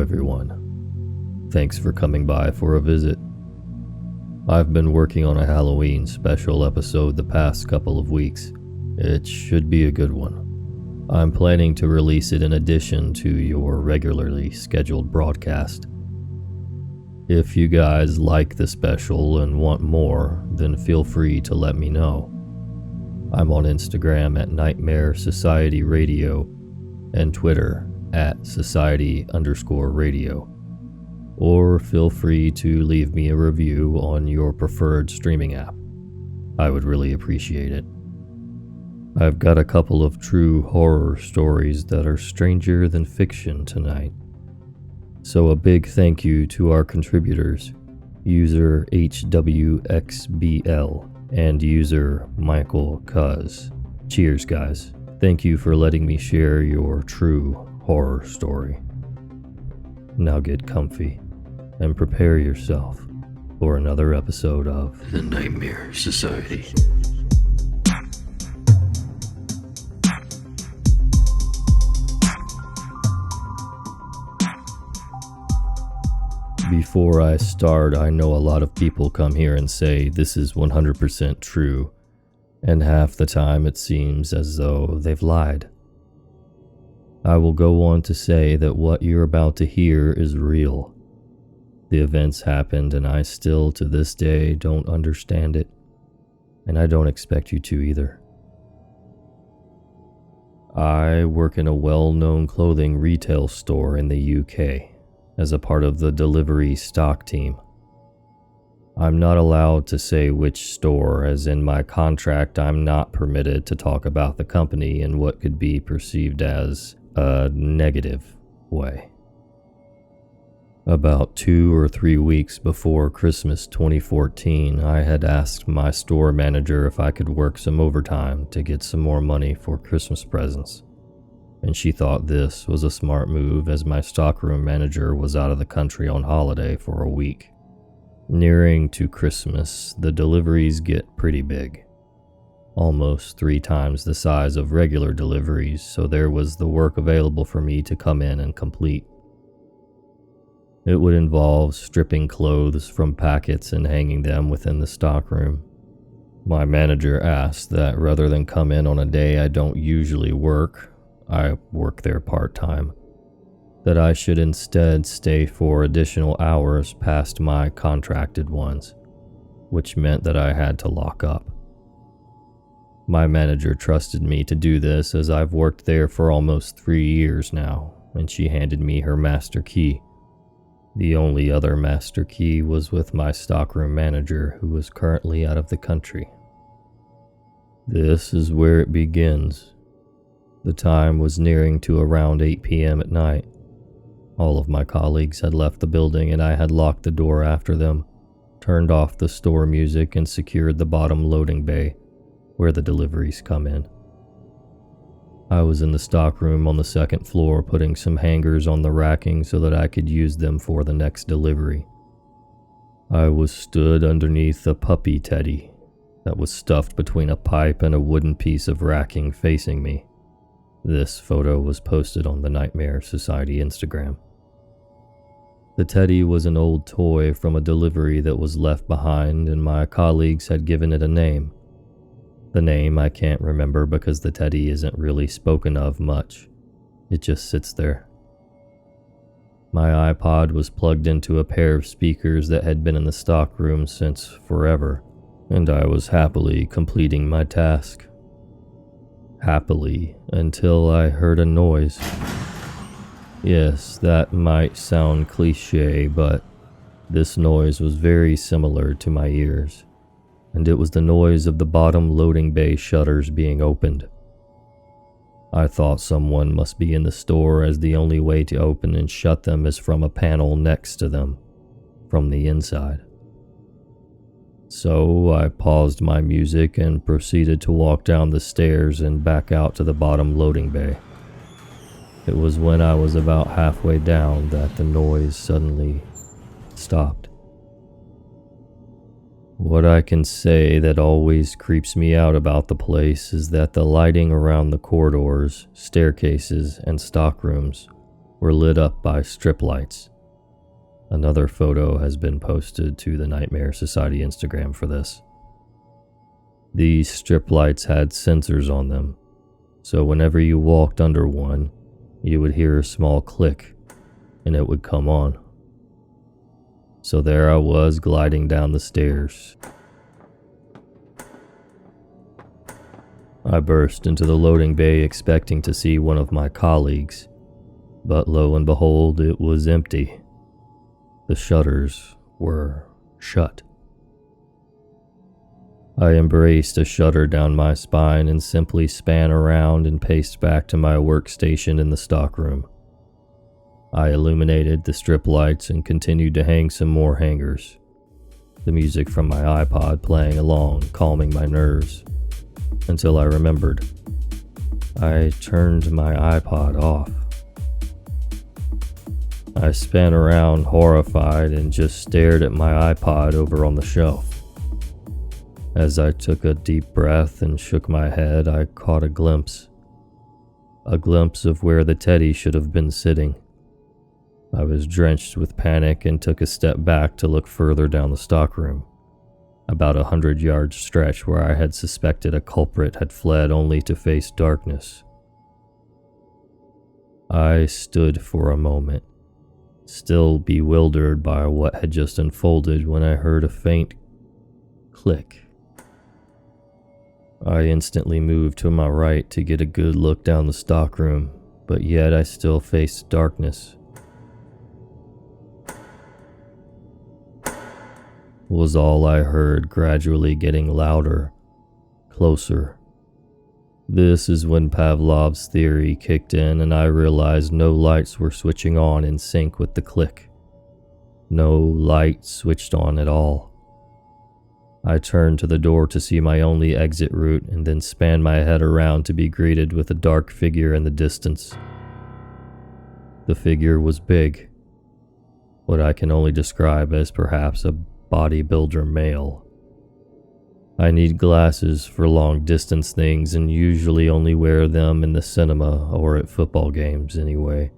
everyone. Thanks for coming by for a visit. I've been working on a Halloween special episode the past couple of weeks. It should be a good one. I'm planning to release it in addition to your regularly scheduled broadcast. If you guys like the special and want more, then feel free to let me know. I'm on Instagram at NightmareSocietyRadio and Twitter at Society_Radio. Or feel free to leave me a review on your preferred streaming app. I would really appreciate it. I've got a couple of true horror stories that are stranger than fiction tonight. So a big thank you to our contributors, user Hwxbl and user michaelcuz. Cheers, guys. Thank you for letting me share your true horror story. Now get comfy and prepare yourself for another episode of The Nightmare Society. Before I start, I know a lot of people come here and say this is 100% true, and half the time it seems as though they've lied. I will go on to say that what you're about to hear is real. The events happened and I still to this day don't understand it, and I don't expect you to either. I work in a well-known clothing retail store in the UK as a part of the delivery stock team. I'm not allowed to say which store, as in my contract I'm not permitted to talk about the company in what could be perceived as a negative way. About 2 or 3 weeks before Christmas 2014, I had asked my store manager if I could work some overtime to get some more money for Christmas presents, and she thought this was a smart move as my stockroom manager was out of the country on holiday for a week. Nearing to Christmas, the deliveries get pretty big. Almost 3 times the size of regular deliveries, so there was the work available for me to come in and complete. It would involve stripping clothes from packets and hanging them within the stockroom. My manager asked that rather than come in on a day I don't usually work, I work there part-time, that I should instead stay for additional hours past my contracted ones, which meant that I had to lock up. My manager trusted me to do this as I've worked there for almost 3 years now, and she handed me her master key. The only other master key was with my stockroom manager, who was currently out of the country. This is where it begins. The time was nearing to around 8 p.m. at night. All of my colleagues had left the building and I had locked the door after them, turned off the store music and secured the bottom loading bay, where the deliveries come in. I was in the stockroom on the second floor putting some hangers on the racking so that I could use them for the next delivery. I was stood underneath a puppy teddy that was stuffed between a pipe and a wooden piece of racking facing me. This photo was posted on the Nightmare Society Instagram. The teddy was an old toy from a delivery that was left behind, and my colleagues had given it a name. The name I can't remember because the teddy isn't really spoken of much. It just sits there. My iPod was plugged into a pair of speakers that had been in the stockroom since forever, and I was happily completing my task. Happily, until I heard a noise. Yes, that might sound cliche, but this noise was very similar to my ears, and it was the noise of the bottom loading bay shutters being opened. I thought someone must be in the store, as the only way to open and shut them is from a panel next to them, from the inside. So I paused my music and proceeded to walk down the stairs and back out to the bottom loading bay. It was when I was about halfway down that the noise suddenly stopped. What I can say that always creeps me out about the place is that the lighting around the corridors, staircases, and stockrooms were lit up by strip lights. Another photo has been posted to the Nightmare Society Instagram for this. These strip lights had sensors on them, so whenever you walked under one, you would hear a small click and it would come on. So there I was gliding down the stairs. I burst into the loading bay expecting to see one of my colleagues, but lo and behold, it was empty. The shutters were shut. I embraced a shudder down my spine and simply span around and paced back to my workstation in the stockroom. I illuminated the strip lights and continued to hang some more hangers, the music from my iPod playing along, calming my nerves, until I remembered. I turned my iPod off. I span around horrified and just stared at my iPod over on the shelf. As I took a deep breath and shook my head, I caught a glimpse of where the teddy should have been sitting. I was drenched with panic and took a step back to look further down the stockroom, about 100-yard stretch where I had suspected a culprit had fled only to face darkness. I stood for a moment, still bewildered by what had just unfolded, when I heard a faint click. I instantly moved to my right to get a good look down the stockroom, but yet I still faced darkness. Was all I heard, gradually getting louder, closer. This is when Pavlov's theory kicked in and I realized no lights were switching on in sync with the click. No light switched on at all. I turned to the door to see my only exit route and then spanned my head around to be greeted with a dark figure in the distance. The figure was big, what I can only describe as perhaps a bodybuilder male. I need glasses for long distance things and usually only wear them in the cinema or at football games anyway.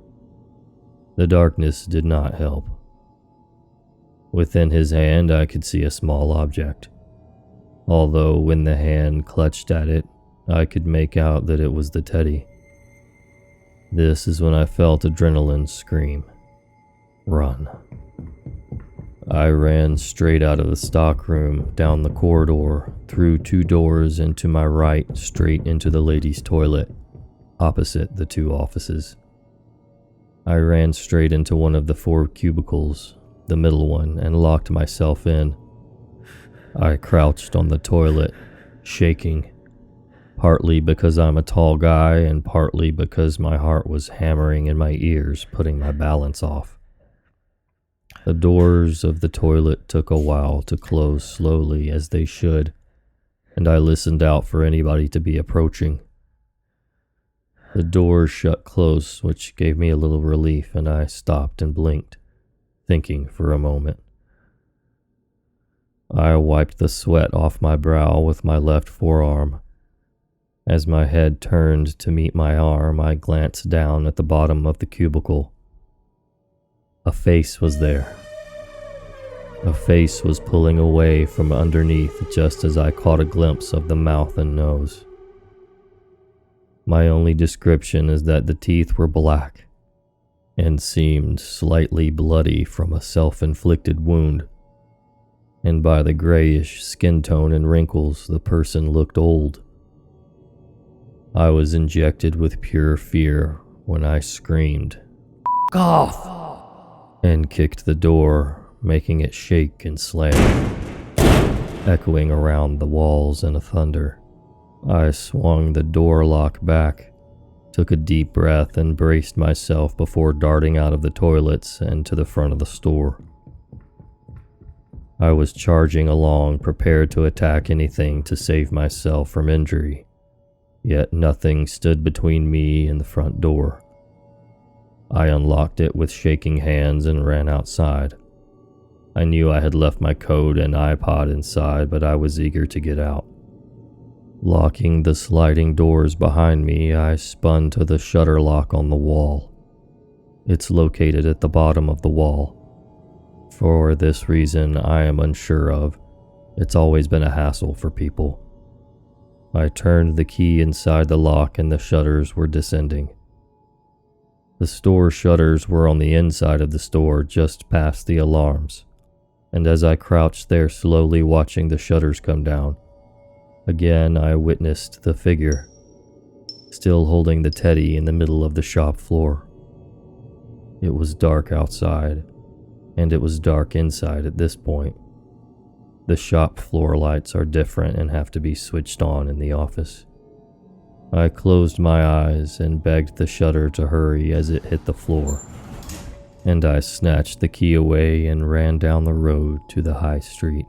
The darkness did not help. Within his hand I could see a small object, although when the hand clutched at it, I could make out that it was the teddy. This is when I felt adrenaline scream, "Run." I ran straight out of the stockroom, down the corridor, through 2 doors, and to my right, straight into the ladies' toilet, opposite the 2 offices. I ran straight into one of the 4 cubicles, the middle one, and locked myself in. I crouched on the toilet, shaking, partly because I'm a tall guy and partly because my heart was hammering in my ears, putting my balance off. The doors of the toilet took a while to close slowly, as they should, and I listened out for anybody to be approaching. The doors shut close, which gave me a little relief, and I stopped and blinked, thinking for a moment. I wiped the sweat off my brow with my left forearm. As my head turned to meet my arm, I glanced down at the bottom of the cubicle. A face was there. A face was pulling away from underneath just as I caught a glimpse of the mouth and nose. My only description is that the teeth were black and seemed slightly bloody from a self-inflicted wound, and by the grayish skin tone and wrinkles, the person looked old. I was injected with pure fear when I screamed, "F*** off!" and kicked the door, making it shake and slam, echoing around the walls in a thunder. I swung the door lock back, took a deep breath, and braced myself before darting out of the toilets and to the front of the store. I was charging along, prepared to attack anything to save myself from injury, yet nothing stood between me and the front door. I unlocked it with shaking hands and ran outside. I knew I had left my coat and iPod inside, but I was eager to get out. Locking the sliding doors behind me, I spun to the shutter lock on the wall. It's located at the bottom of the wall. For this reason I am unsure of. It's always been a hassle for people. I turned the key inside the lock and the shutters were descending. The store shutters were on the inside of the store just past the alarms, and as I crouched there slowly watching the shutters come down, again I witnessed the figure, still holding the teddy in the middle of the shop floor. It was dark outside, and it was dark inside at this point. The shop floor lights are different and have to be switched on in the office. I closed my eyes and begged the shutter to hurry as it hit the floor, and I snatched the key away and ran down the road to the high street.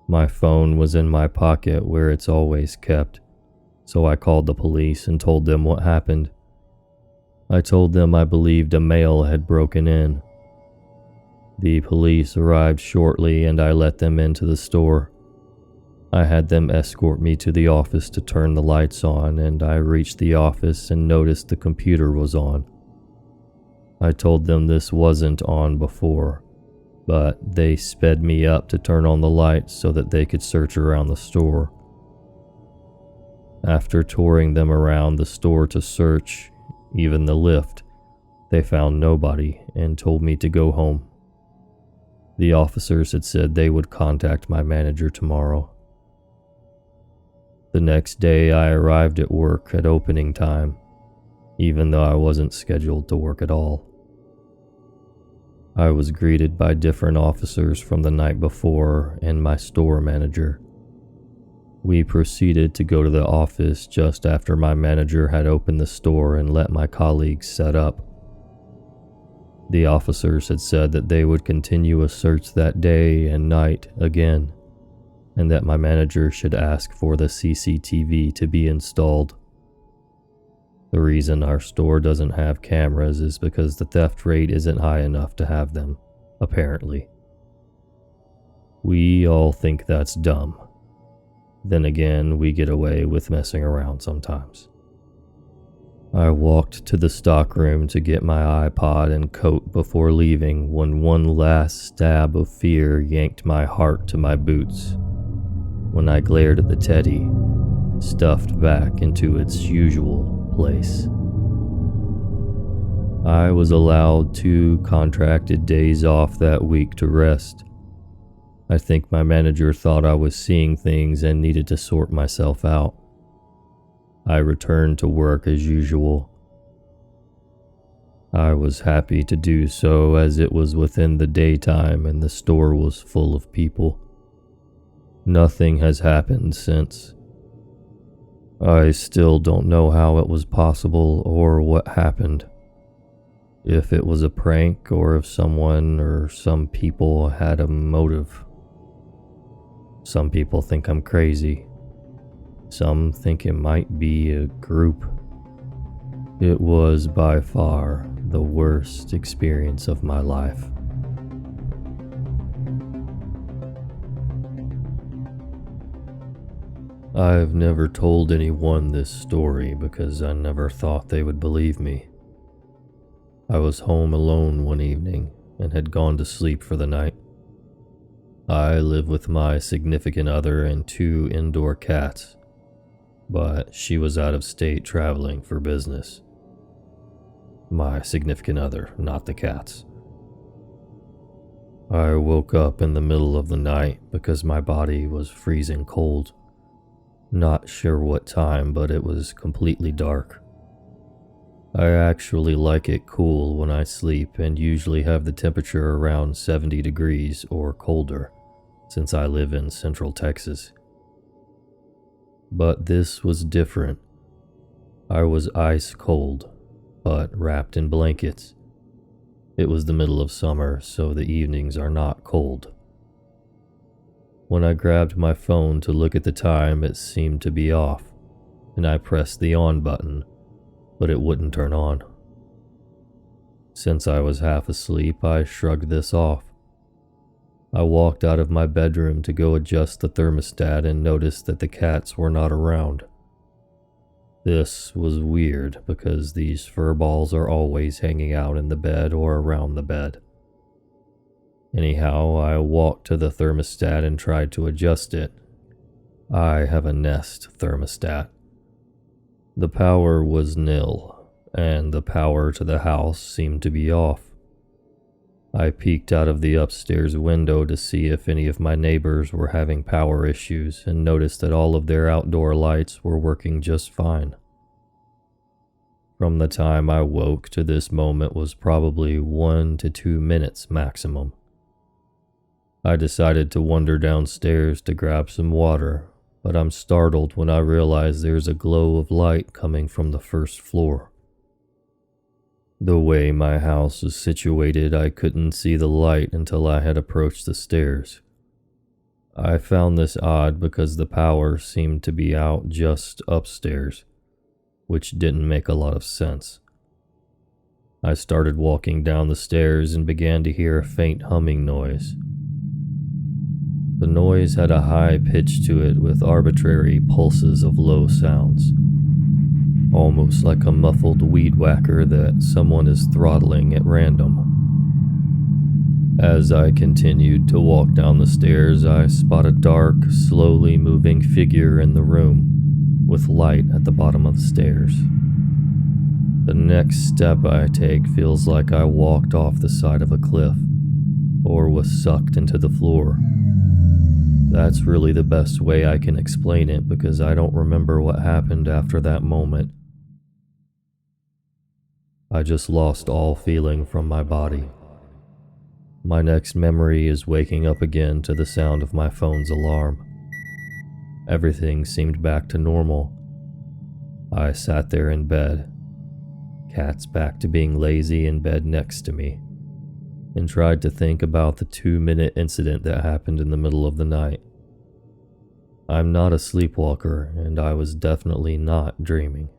My phone was in my pocket where it's always kept, so I called the police and told them what happened. I told them I believed a male had broken in. The police arrived shortly and I let them into the store. I had them escort me to the office to turn the lights on, and I reached the office and noticed the computer was on. I told them this wasn't on before, but they sped me up to turn on the lights so that they could search around the store. After touring them around the store to search, even the lift, they found nobody and told me to go home. The officers had said they would contact my manager tomorrow. The next day I arrived at work at opening time, even though I wasn't scheduled to work at all. I was greeted by different officers from the night before and my store manager. We proceeded to go to the office just after my manager had opened the store and let my colleagues set up. The officers had said that they would continue a search that day and night again, and that my manager should ask for the CCTV to be installed. The reason our store doesn't have cameras is because the theft rate isn't high enough to have them, apparently. We all think that's dumb. Then again, we get away with messing around sometimes. I walked to the stockroom to get my iPod and coat before leaving when one last stab of fear yanked my heart to my boots. When I glared at the teddy, stuffed back into its usual place. I was allowed 2 contracted days off that week to rest. I think my manager thought I was seeing things and needed to sort myself out. I returned to work as usual. I was happy to do so as it was within the daytime and the store was full of people. Nothing has happened since. I still don't know how it was possible or what happened. If it was a prank or if someone or some people had a motive. Some people think I'm crazy. Some think it might be a group. It was by far the worst experience of my life. I've never told anyone this story because I never thought they would believe me. I was home alone one evening and had gone to sleep for the night. I live with my significant other and 2 indoor cats, but she was out of state traveling for business. My significant other, not the cats. I woke up in the middle of the night because my body was freezing cold. Not sure what time, but it was completely dark. I actually like it cool when I sleep and usually have the temperature around 70 degrees or colder, since I live in Central Texas. But this was different. I was ice cold, but wrapped in blankets. It was the middle of summer, so the evenings are not cold. When I grabbed my phone to look at the time, it seemed to be off, and I pressed the on button, but it wouldn't turn on. Since I was half asleep, I shrugged this off. I walked out of my bedroom to go adjust the thermostat and noticed that the cats were not around. This was weird because these fur balls are always hanging out in the bed or around the bed. Anyhow, I walked to the thermostat and tried to adjust it. I have a Nest thermostat. The power was nil, and the power to the house seemed to be off. I peeked out of the upstairs window to see if any of my neighbors were having power issues and noticed that all of their outdoor lights were working just fine. From the time I woke to this moment was probably 1 to 2 minutes maximum. I decided to wander downstairs to grab some water, but I'm startled when I realize there's a glow of light coming from the first floor. The way my house is situated, I couldn't see the light until I had approached the stairs. I found this odd because the power seemed to be out just upstairs, which didn't make a lot of sense. I started walking down the stairs and began to hear a faint humming noise. The noise had a high pitch to it with arbitrary pulses of low sounds, almost like a muffled weed whacker that someone is throttling at random. As I continued to walk down the stairs, I spot a dark, slowly moving figure in the room, with light at the bottom of the stairs. The next step I take feels like I walked off the side of a cliff, or was sucked into the floor. That's really the best way I can explain it because I don't remember what happened after that moment. I just lost all feeling from my body. My next memory is waking up again to the sound of my phone's alarm. Everything seemed back to normal. I sat there in bed, cat's back to being lazy in bed next to me, and tried to think about the 2-minute incident that happened in the middle of the night. I'm not a sleepwalker, and I was definitely not dreaming.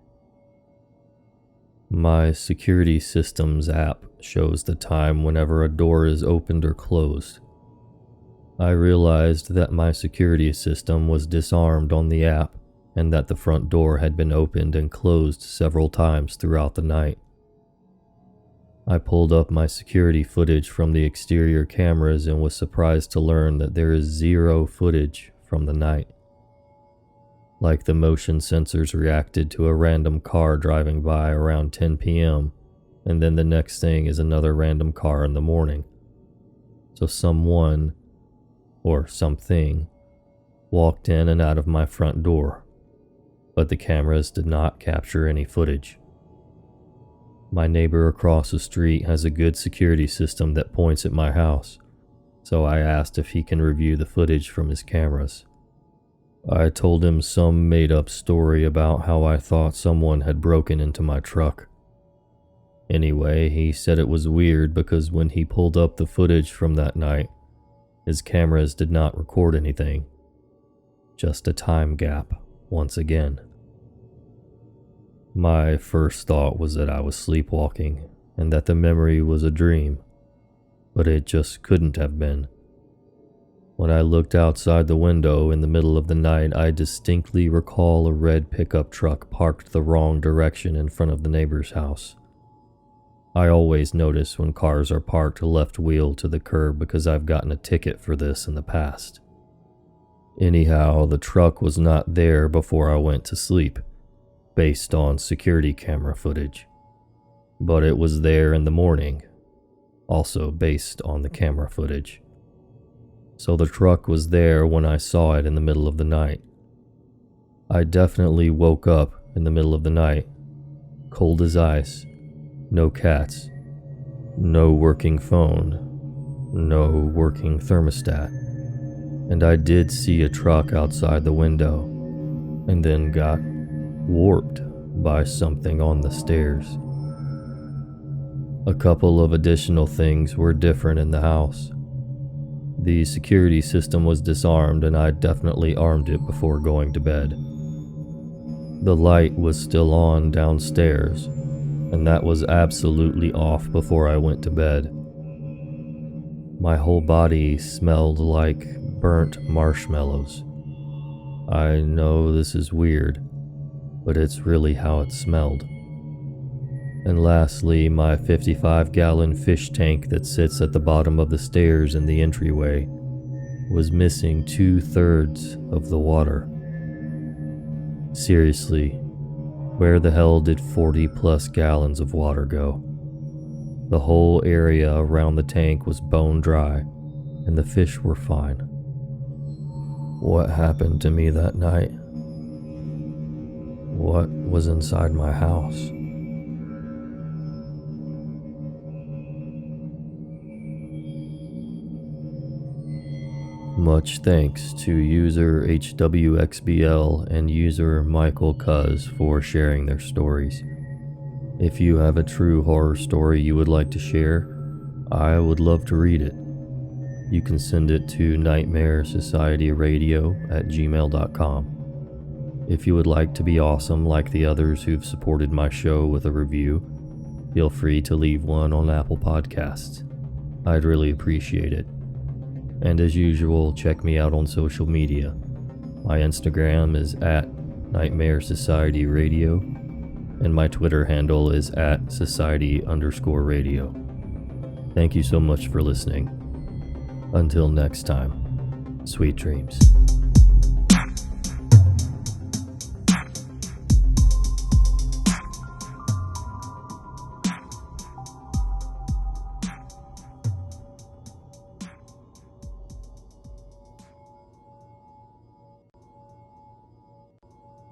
My security systems app shows the time whenever a door is opened or closed. I realized that my security system was disarmed on the app and that the front door had been opened and closed several times throughout the night. I pulled up my security footage from the exterior cameras and was surprised to learn that there is 0 footage from the night. Like the motion sensors reacted to a random car driving by around 10 p.m., and then the next thing is another random car in the morning. So someone, or something, walked in and out of my front door, but the cameras did not capture any footage. My neighbor across the street has a good security system that points at my house, so I asked if he can review the footage from his cameras. I told him some made-up story about how I thought someone had broken into my truck. Anyway, he said it was weird because when he pulled up the footage from that night, his cameras did not record anything. Just a time gap, once again. My first thought was that I was sleepwalking, and that the memory was a dream, but it just couldn't have been. When I looked outside the window in the middle of the night, I distinctly recall a red pickup truck parked the wrong direction in front of the neighbor's house. I always notice when cars are parked left wheel to the curb because I've gotten a ticket for this in the past. Anyhow, the truck was not there before I went to sleep, based on security camera footage, but it was there in the morning, also based on the camera footage. So the truck was there when I saw it in the middle of the night. I definitely woke up in the middle of the night, cold as ice, no cats, no working phone, no working thermostat, and I did see a truck outside the window, and then got warped by something on the stairs. A couple of additional things were different in the house. The security system was disarmed and I definitely armed it before going to bed. The light was still on downstairs, and that was absolutely off before I went to bed. My whole body smelled like burnt marshmallows. I know this is weird, but it's really how it smelled. And lastly, my 55-gallon fish tank that sits at the bottom of the stairs in the entryway was missing 2/3 of the water. Seriously, where the hell did 40+ gallons of water go? The whole area around the tank was bone dry, and the fish were fine. What happened to me that night? What was inside my house? Much thanks to user Hwxbl and user michaelcuz for sharing their stories. If you have a true horror story you would like to share, I would love to read it. You can send it to NightmareSocietyRadio@gmail.com. If you would like to be awesome like the others who've supported my show with a review, feel free to leave one on Apple Podcasts. I'd really appreciate it. And as usual, check me out on social media. My Instagram is @NightmareSocietyRadio, and my Twitter handle is @Society_Radio. Thank you so much for listening. Until next time, sweet dreams.